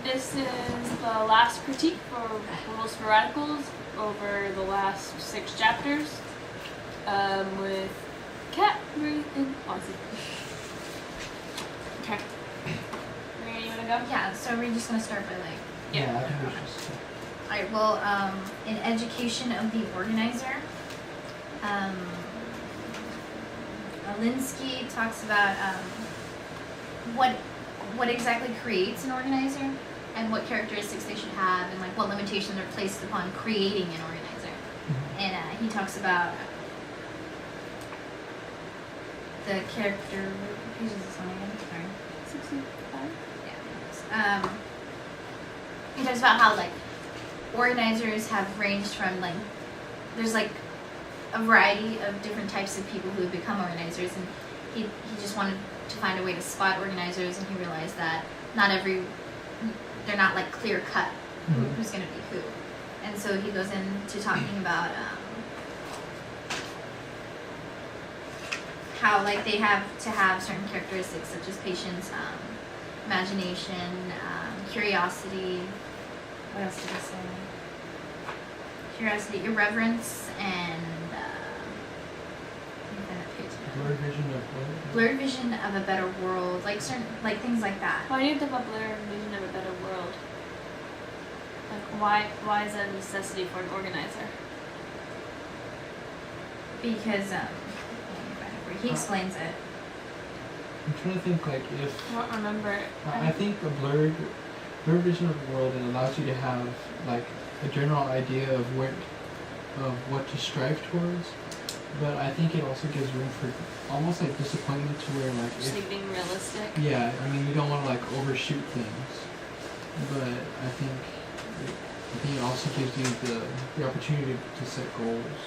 this is the last critique for Rules for Radicals over the last 6 chapters, with Kat, Marie, and Ozzy. Okay. Maria, you wanna go? Yeah, so we're just gonna start by like. Yeah, I think we should start. Alright, well, in Education of the Organizer, Alinsky talks about what exactly creates an organizer and what characteristics they should have and like what limitations are placed upon creating an organizer. Mhm. And he talks about the character. What page is this on again? Sorry. 65. Yeah. He talks about how like organizers have ranged from like there's like a variety of different types of people who have become organizers, and he just wanted to find a way to spot organizers, and he realized that they're not like clear cut who's going to be who, and so he goes into talking about how like they have to have certain characteristics such as patience, imagination, curiosity. What else did I say? Curiosity, irreverence, and Blurred vision of what? blurred vision of a better world, like certain like things like that. Why do you have a blurred vision of a better world? Like, why is that a necessity for an organizer? Because he explains it. I'm trying to think like if I don't remember it. I think a blurred vision of the world, it allows you to have like a general idea of what to strive towards, but I think it also gives room for almost like disappointment to where like Just like being realistic. yeah, I mean you don't want to like overshoot things, but I think it also gives you the opportunity to set goals.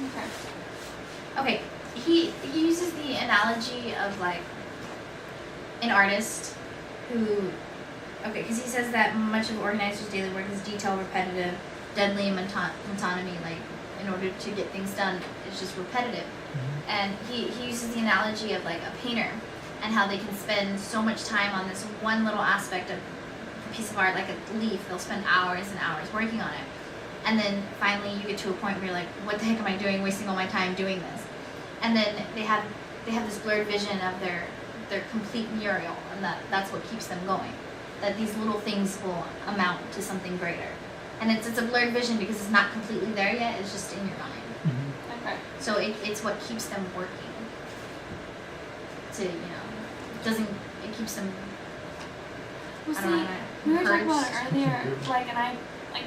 Okay. Okay, he uses the analogy of like an artist who, okay, because he says that much of organizers' daily work is detailed, repetitive, deadly monotony, like in order to get things done, it's just repetitive. Mm-hmm. And he uses the analogy of like a painter and how they can spend so much time on this one little aspect of a piece of art, like a leaf. They'll spend hours and hours working on it. And then finally you get to a point where you're like, what the heck am I doing, wasting all my time doing this? And then they have this blurred vision of their complete mural, and that's what keeps them going. That these little things will amount to something greater. And it's a blurred vision because it's not completely there yet, it's just in your mind. Mm-hmm. Okay. So it's what keeps them working. It keeps them, Well, I don't know, we were talking about it encouraged. earlier, like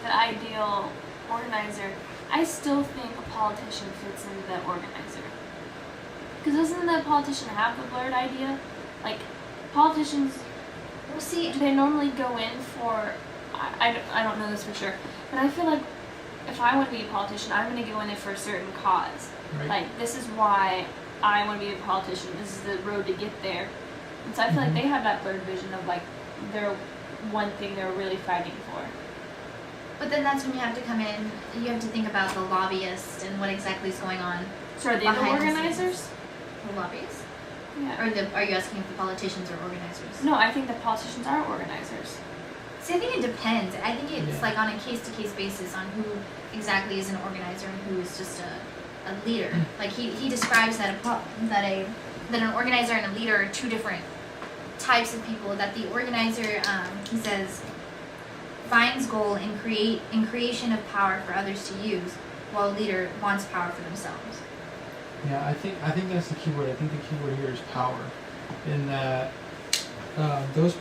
the ideal organizer. I still think a politician fits into that organizer. Because doesn't that politician have the blurred idea? Like, politicians, We'll see. they normally go in for, I don't know this for sure, but I feel like if I want to be a politician, I'm going to go in it for a certain cause. Right. Like, this is why I want to be a politician. This is the road to get there. And so I feel like they have that blurred vision of, like, their one thing they're really fighting for. But then that's when you have to come in, you have to think about the lobbyists and what exactly is going on. So are they the Behind the organizers? The lobbyists? Yeah. Or are you asking if the politicians are organizers? No, I think the politicians are organizers. See, I think it depends. I think it's Yeah. like on a case-to-case basis on who exactly is an organizer and who is just a leader. Like he describes that an organizer and a leader are two different types of people. That the organizer, he says, finds goal in creation of power for others to use, while a leader wants power for themselves. Yeah, I think that's the key word. I think the key word here is power, in that those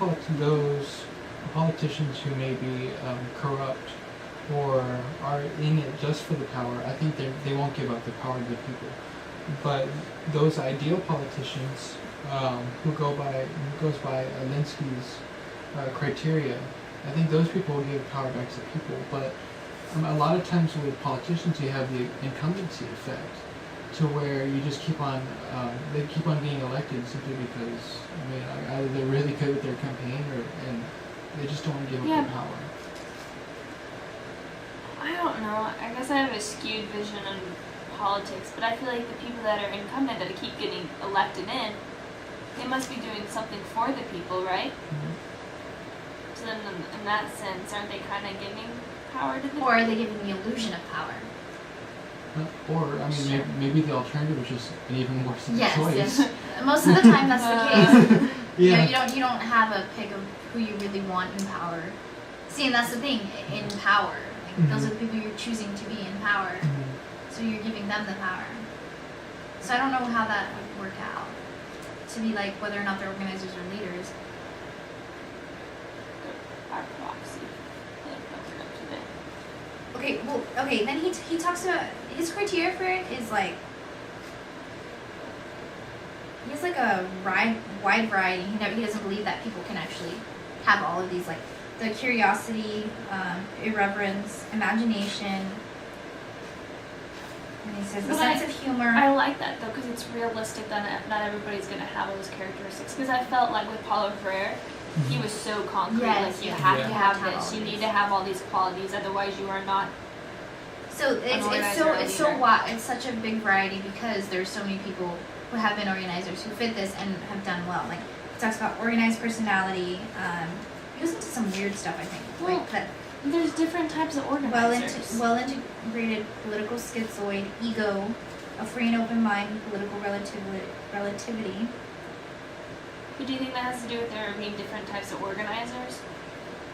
politicians who may be corrupt or are in it just for the power, I think they won't give up the power to the people. But those ideal politicians who goes by Alinsky's criteria, I think those people will give power back to the people. But a lot of times with politicians, you have the incumbency effect, to where you just keep on, they keep on being elected simply because, I mean, either they're really good with their campaign and they just don't want to give up their power. I don't know. I guess I have a skewed vision on politics, but I feel like the people that are incumbent that keep getting elected in, they must be doing something for the people, right? Mm-hmm. So So then, in that sense, aren't they kind of giving power to the Or are they giving the illusion of power? Or, I mean, Sure. maybe the alternative is just an even worse Yes, choice. yes. Most of the time that's the case. Yeah. You don't have a pick of who you really want in power. See, and that's the thing, in power. Like, those are the people you're choosing to be in power. Mhm. So you're giving them the power. So I don't know how that would work out. To be like whether or not they're organizers or leaders. our proxy? Like, that's up to them. Okay, well, okay, then he talks about his criteria for it is like he has like a wide variety. He doesn't believe that people can actually have all of these, like the curiosity, irreverence, imagination. And he says a But sense of humor. I like that though, because it's realistic that not everybody's gonna have those characteristics. Because I felt like with Paulo Freire, he was so concrete. Yes, like you yes. have Yeah. to have Have this. all You of need these. to have all these qualities. Otherwise, you are not. So it's organizer or so leader. wide. It's such a big variety because there's so many people who have been organizers who fit this and have done well. Like he talks about organized personality. He goes into some weird stuff. I think Well, like that There's different types of organizers. well integrated political schizoid, ego, a free and open mind, political relativity. But do you think that has to do with there being different types of organizers?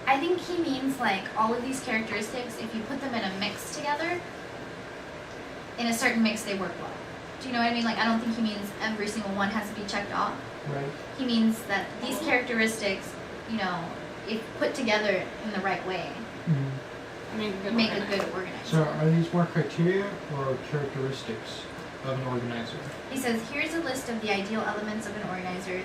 I think he means like all of these characteristics. If you put them in a mix together, in a certain mix, they work well. Do you know what I mean? Like I don't think he means every single one has to be checked off. Right. He means that these characteristics, you know, if put together in the right way, Mhm. I mean, make a good organizer. So are these more criteria or characteristics of an organizer? He says, here's a list of the ideal elements of an organizer,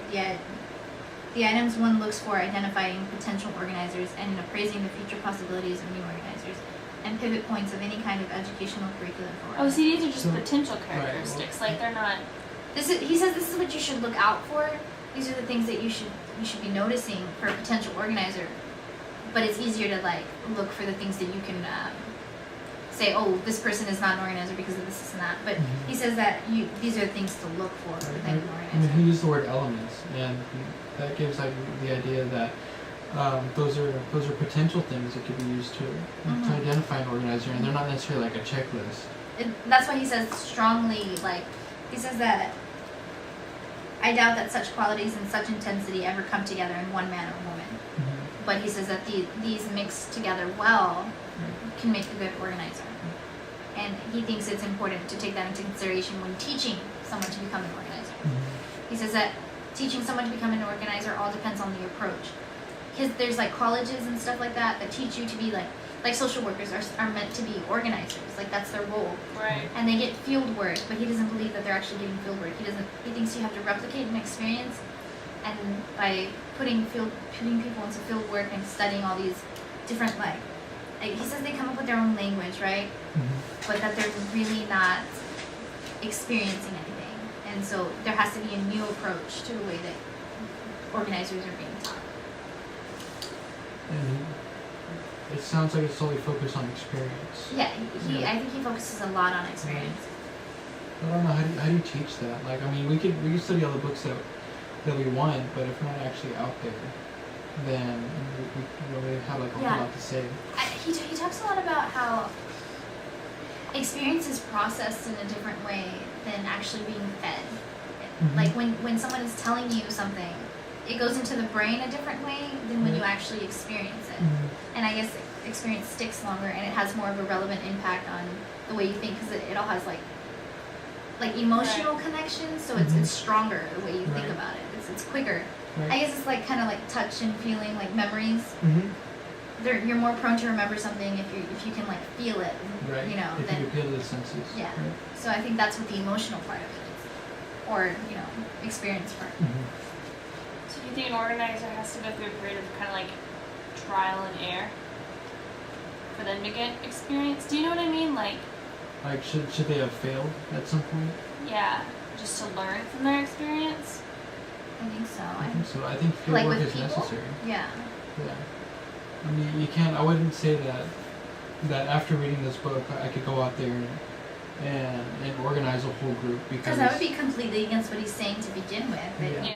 the items one looks for identifying potential organizers and in appraising the future possibilities of new organizers, and pivot points of any kind of educational curriculum for Oh, see, these are just So- potential right, well- characteristics. Like they're not. He says this is what you should look out for. These are the things that you should be noticing for a potential organizer. But it's easier to like look for the things that you can say, oh, this person is not an organizer because of this and that. But Mhm. he says that these are the things to look for Right. within an I mean, he organizer. used the word elements, and that gives like the idea that those are potential things that could be used to Mhm. identify an organizer, and they're not necessarily like a checklist. That's why he says strongly, like he says that I doubt that such qualities and such intensity ever come together in one man or woman. But he says that these mixed together well can make a good organizer. And he thinks it's important to take that into consideration when teaching someone to become an organizer. He says that teaching someone to become an organizer all depends on the approach. Because there's like colleges and stuff like that that teach you to be like social workers are meant to be organizers. Like that's their role. Right. And they get field work, but he doesn't believe that they're actually getting field work. He thinks you have to replicate an experience, and by putting people into field work and studying all these different like he says they come up with their own language, right? But that they're really not experiencing anything. And so there has to be a new approach to the way that organizers are being taught. And it sounds like it's solely focused on experience. Yeah, Yeah. I think he focuses a lot on experience. I don't know, how do you teach that? Like, I mean, we could study all the books that we want, but if we're not actually out there, then we don't really have like a Yeah. whole lot to say. He talks a lot about how experience is processed in a different way than actually being fed. Mhm. Like when someone is telling you something, it goes into the brain a different way than when you Right. actually experience it. Mhm. And I guess experience sticks longer and it has more of a relevant impact on the way you think because it all has like emotional connections, so it's stronger the way you think Right. about it. It's quicker. Right. I guess it's like kind of like touch and feeling, like memories. Mhm. You're more prone to remember something if you can like feel it, Right. you know. If Than, you appeal to the senses. Yeah. Right. so I think that's what the emotional part of it is, or experience part. Mhm. So do you think an organizer has to go through a period of kind of like trial and error for them to get experience? Do you know what I mean? Like, Like, should they have failed at some point? yeah, just to learn from their experience. I think so. I think so. I think field Like work with is people? necessary. Yeah. Yeah. I mean, you can't. I wouldn't say that after reading this book, I could go out there and organize a whole group Because because that would be completely against what he's saying to begin with. That Yeah.